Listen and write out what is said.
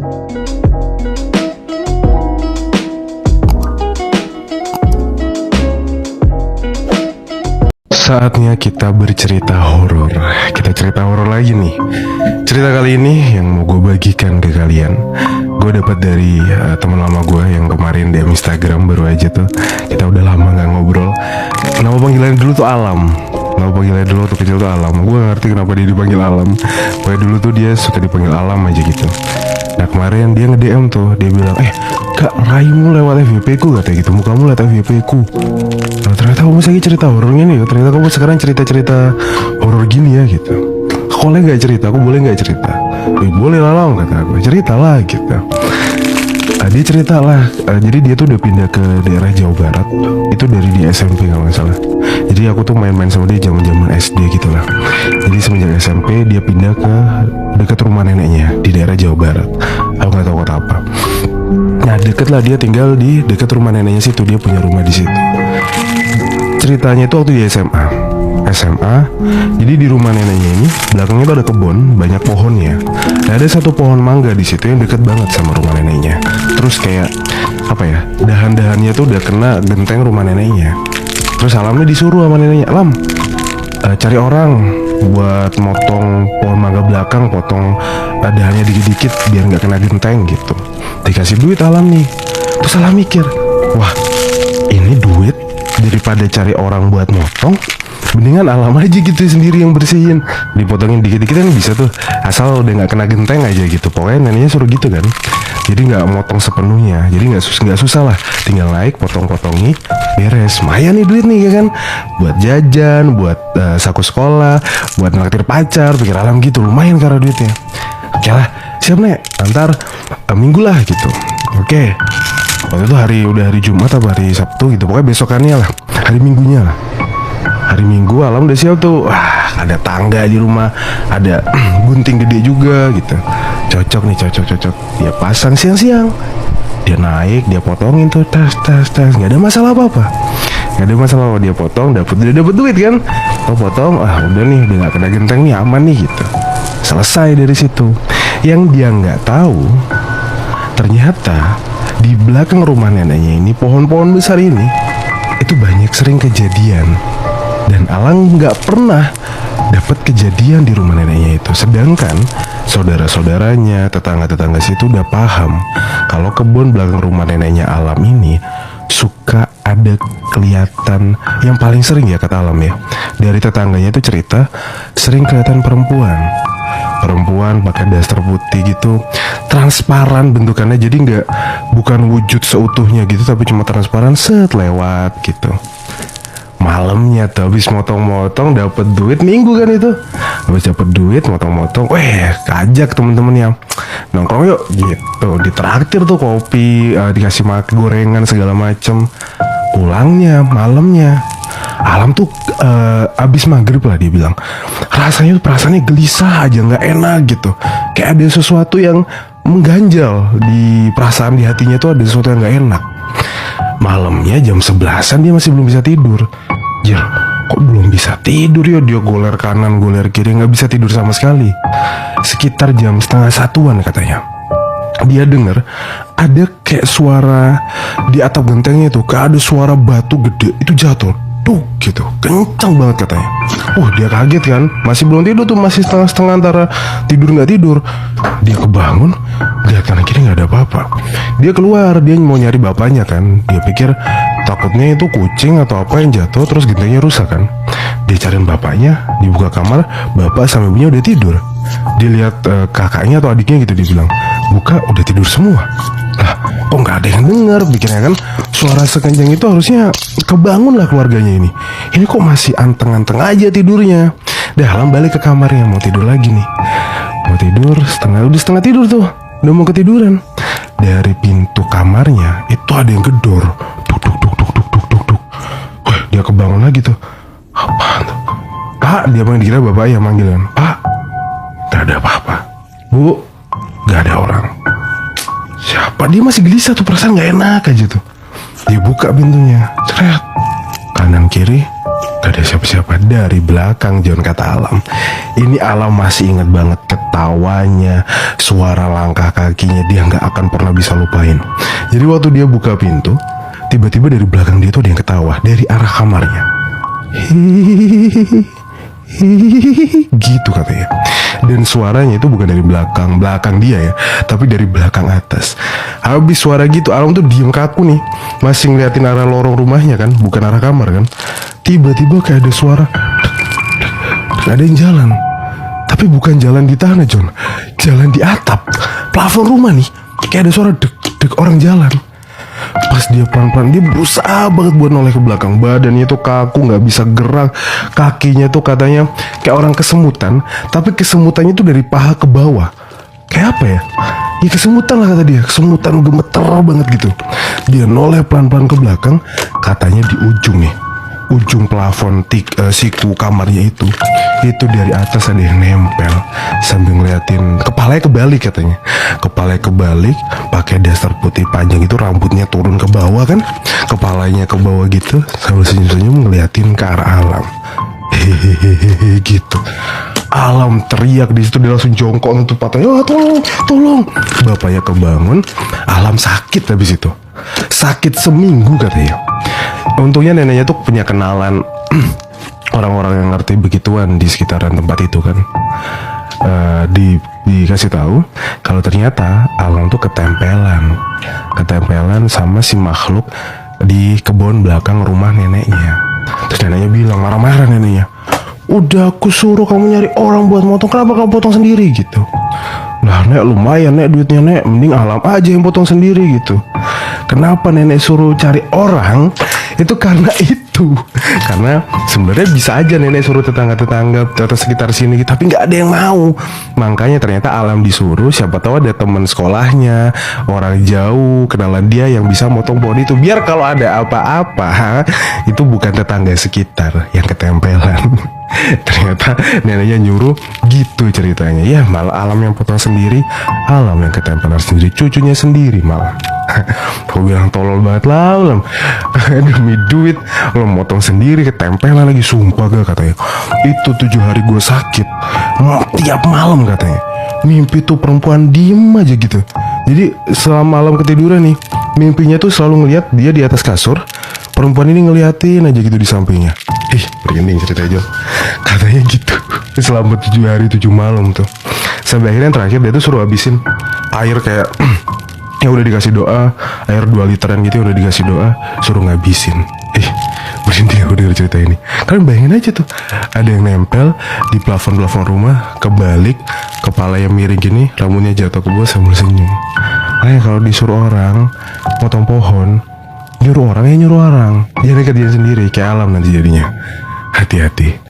Saatnya kita bercerita horor. Kita cerita horor lagi nih. Cerita kali ini yang mau gue bagikan ke kalian, gue dapat dari teman lama gue yang kemarin DM Instagram baru aja tuh. Kita udah lama nggak ngobrol. Nama panggilan dulu tuh Alam. Nama panggilan dulu tuh kecil tuh Alam. Gue gak ngerti kenapa dia dipanggil Alam. Pokoknya dulu tuh dia suka dipanggil Alam aja gitu. Nah kemarin dia nge-DM tuh, dia bilang, Kak, raimu lewat FYP ku, katanya gitu, mukamu lewat FYP ku. Nah, ternyata kamu lagi cerita horornya nih. Ternyata kamu sekarang cerita-cerita horor gini ya gitu. Aku boleh gak cerita? Aku boleh gak cerita? Boleh lah Lam, kata aku. Cerita lah gitu. Dia cerita lah. Jadi dia tuh udah pindah ke daerah Jawa Barat. Itu dari di SMP kalau nggak salah. Jadi aku tuh main-main sama dia zaman SD gitu lah. Jadi semenjak SMP dia pindah ke dekat rumah neneknya di daerah Jawa Barat. Aku nggak tahu kota apa. Nah deket lah, dia tinggal di dekat rumah neneknya situ. Dia punya rumah di situ. Ceritanya itu waktu di SMA. Jadi di rumah neneknya ini belakangnya tuh ada kebun, banyak pohonnya. Nah ada satu pohon mangga di situ yang deket banget sama rumah neneknya. Terus kayak apa ya, dahan-dahannya tuh udah kena genteng rumah neneknya. Terus Alamnya disuruh sama neneknya, Alam, cari orang buat motong pohon mangga belakang, potong dahannya dikit-dikit biar nggak kena genteng gitu. Dikasih duit Alam nih. Terus Alam mikir, wah ini duit daripada cari orang buat motong, mendingan Alam aja gitu sendiri yang bersihin. Dipotongin dikit-dikit kan bisa tuh, asal udah gak kena genteng aja gitu. Pokoknya neneknya suruh gitu kan. Jadi gak motong sepenuhnya. Jadi gak susah lah, tinggal naik, potong-potongi, beres. Lumayan nih duit nih ya kan, buat jajan, buat saku sekolah, buat naktir pacar. Pikir Alam gitu, lumayan karena duitnya. Oke lah, siap nek, ntar minggu lah gitu. Oke. Waktu itu udah hari Jumat atau hari Sabtu gitu. Pokoknya besokannya lah, hari Minggunya lah. Hari Minggu Alam udah siap tuh. Wah, ada tangga di rumah, ada gunting gede juga gitu. Cocok nih, cocok. Dia pasang siang-siang. Dia naik, dia potongin tuh, tas. Gak ada masalah apa-apa. Dia potong, dapat duit kan. Potong, udah nih, udah gak kena genteng nih, aman nih gitu. Selesai dari situ. Yang dia nggak tahu, ternyata di belakang rumah neneknya ini, pohon-pohon besar ini, itu banyak sering kejadian. Dan Alang nggak pernah dapat kejadian di rumah neneknya itu. Sedangkan saudara-saudaranya, tetangga-tetangga situ udah paham kalau kebun belakang rumah neneknya Alam ini suka ada kelihatan, yang paling sering ya kata Alam ya, dari tetangganya itu cerita sering kelihatan perempuan pakai daster putih gitu, transparan bentukannya. Jadi bukan wujud seutuhnya gitu, tapi cuma transparan, lewat gitu. Malamnya tuh habis motong-motong dapat duit Minggu kan itu. Habis dapat duit motong-motong, kajak temen-temennya nongkrong yuk gitu. Ditraktir tuh kopi, dikasih makan gorengan segala macem. Pulangnya malamnya Alam tuh abis maghrib lah dia bilang, perasaannya gelisah aja, nggak enak gitu. Kayak ada sesuatu yang mengganjal di perasaan, di hatinya tuh ada sesuatu yang nggak enak. Malamnya jam 11-an dia masih belum bisa tidur. Jir, kok belum bisa tidur ya? Dia goler kanan, goler kiri, nggak bisa tidur sama sekali. Sekitar jam 12:30-an katanya, dia dengar ada kayak suara di atap gentengnya itu, kayak ada suara batu gede itu jatuh, gitu, kencang banget katanya. Dia kaget kan, masih belum tidur tuh, masih setengah-setengah antara tidur nggak tidur. Dia kebangun, lihat kanan kiri nggak ada apa-apa. Dia keluar, dia mau nyari bapaknya kan. Dia pikir takutnya itu kucing atau apa yang jatuh terus gentengnya rusak kan. Dia cariin bapaknya, dibuka kamar, bapak sama ibunya udah tidur. Dia lihat kakaknya atau adiknya gitu, dia bilang, buka udah tidur semua. Lah, kok nggak ada yang dengar? Pikirnya kan suara sekencang itu harusnya kebangun lah keluarganya ini. Ini kok masih anteng-anteng aja tidurnya. Alam balik ke kamarnya, mau tidur lagi nih. Mau tidur, udah setengah tidur tuh, udah mau ketiduran. Dari pintu kamarnya itu ada yang gedor, duk. Dia kebangun lagi tuh. Apaan tuh? Pak, dia dikira bapaknya manggilan. Pak, gak ada apa-apa. Bu, gak ada orang. Siapa? Dia masih gelisah tuh, perasaan gak enak aja tuh. Dia buka pintunya, ceret, kanan kiri gak ada ada siapa-siapa dari belakang, John, kata Alam. Ini Alam masih ingat banget ketawanya, suara langkah kakinya, dia nggak akan pernah bisa lupain. Jadi waktu dia buka pintu, tiba-tiba dari belakang dia tuh ada yang ketawa dari arah kamarnya. Hihihi, gitu katanya. Dan suaranya itu bukan dari belakang dia ya, tapi dari belakang atas. Habis suara gitu, Alam tuh diem kaku nih, masih ngeliatin arah lorong rumahnya kan, bukan arah kamar kan. Tiba-tiba kayak ada suara ada yang jalan. Tapi bukan jalan di tanah, John, jalan di atap plafon rumah nih. Kayak ada suara dek orang jalan. Pas dia pelan-pelan, dia berusaha banget buat noleh ke belakang. Badannya tuh kaku, gak bisa gerak. Kakinya tuh katanya kayak orang kesemutan, tapi kesemutannya tuh dari paha ke bawah. Kayak apa ya? Ya kesemutan lah kata dia. Kesemutan gemeter banget gitu. Dia noleh pelan-pelan ke belakang. Katanya di ujung nih, ujung plafon siku kamarnya itu dari atas ada yang nempel sambil ngeliatin. Kepalanya kebalik katanya. Kepalanya kebalik, pakai daster putih panjang itu, rambutnya turun ke bawah kan, kepalanya ke bawah gitu, sambil senyum-senyum ngeliatin ke arah Alam. Hehehe gitu. Alam teriak di situ, dia langsung jongkok nutup patahnya. Tolong. Bapaknya kebangun. Alam sakit habis itu. Sakit seminggu katanya. Untungnya neneknya tuh punya kenalan orang-orang yang ngerti begituan di sekitaran tempat itu kan. Dikasih tahu kalau ternyata Alam tuh ketempelan sama si makhluk di kebun belakang rumah neneknya. Terus neneknya bilang, marah-marah neneknya, udah aku suruh kamu nyari orang buat motong, kenapa kamu potong sendiri gitu. Nah nek, lumayan nek duitnya nek, mending Alam aja yang potong sendiri gitu. Kenapa nenek suruh cari orang? Itu karena karena sebenarnya bisa aja nenek suruh tetangga-tetangga atau sekitar sini, tapi nggak ada yang mau. Makanya ternyata Alam disuruh, siapa tahu ada teman sekolahnya, orang jauh, kenalan dia yang bisa motong pohon itu. Biar kalau ada apa-apa, itu bukan tetangga sekitar yang ketempelan. Ternyata neneknya nyuruh gitu ceritanya. Ya malah Alam yang potong sendiri, Alam yang ketempelan sendiri, cucunya sendiri malah. Aku bilang tolol banget lah Alam. Demi duit lo motong sendiri, ketempelan lagi. Sumpah gak katanya, itu 7 hari gue sakit, tiap malam katanya mimpi tuh perempuan diem aja gitu. Jadi selama malam ketiduran nih, mimpinya tuh selalu ngeliat dia di atas kasur, perempuan ini ngeliatin aja gitu di sampingnya. Merinding cerita aja. Katanya gitu selama 7 hari 7 malam tuh. Sampai akhirnya yang terakhir dia tuh suruh habisin air kayak yang udah dikasih doa, air 2 literan gitu udah dikasih doa, suruh ngabisin. Merinding aku denger cerita ini. Kalian bayangin aja tuh, ada yang nempel di plafon rumah, kebalik, kepala yang miring gini, rambutnya jatuh ke bawah sambil senyum. Kalau disuruh orang potong pohon, nyuruh orang. Jangan kerjain sendiri kayak Alam nanti jadinya. Hati-hati.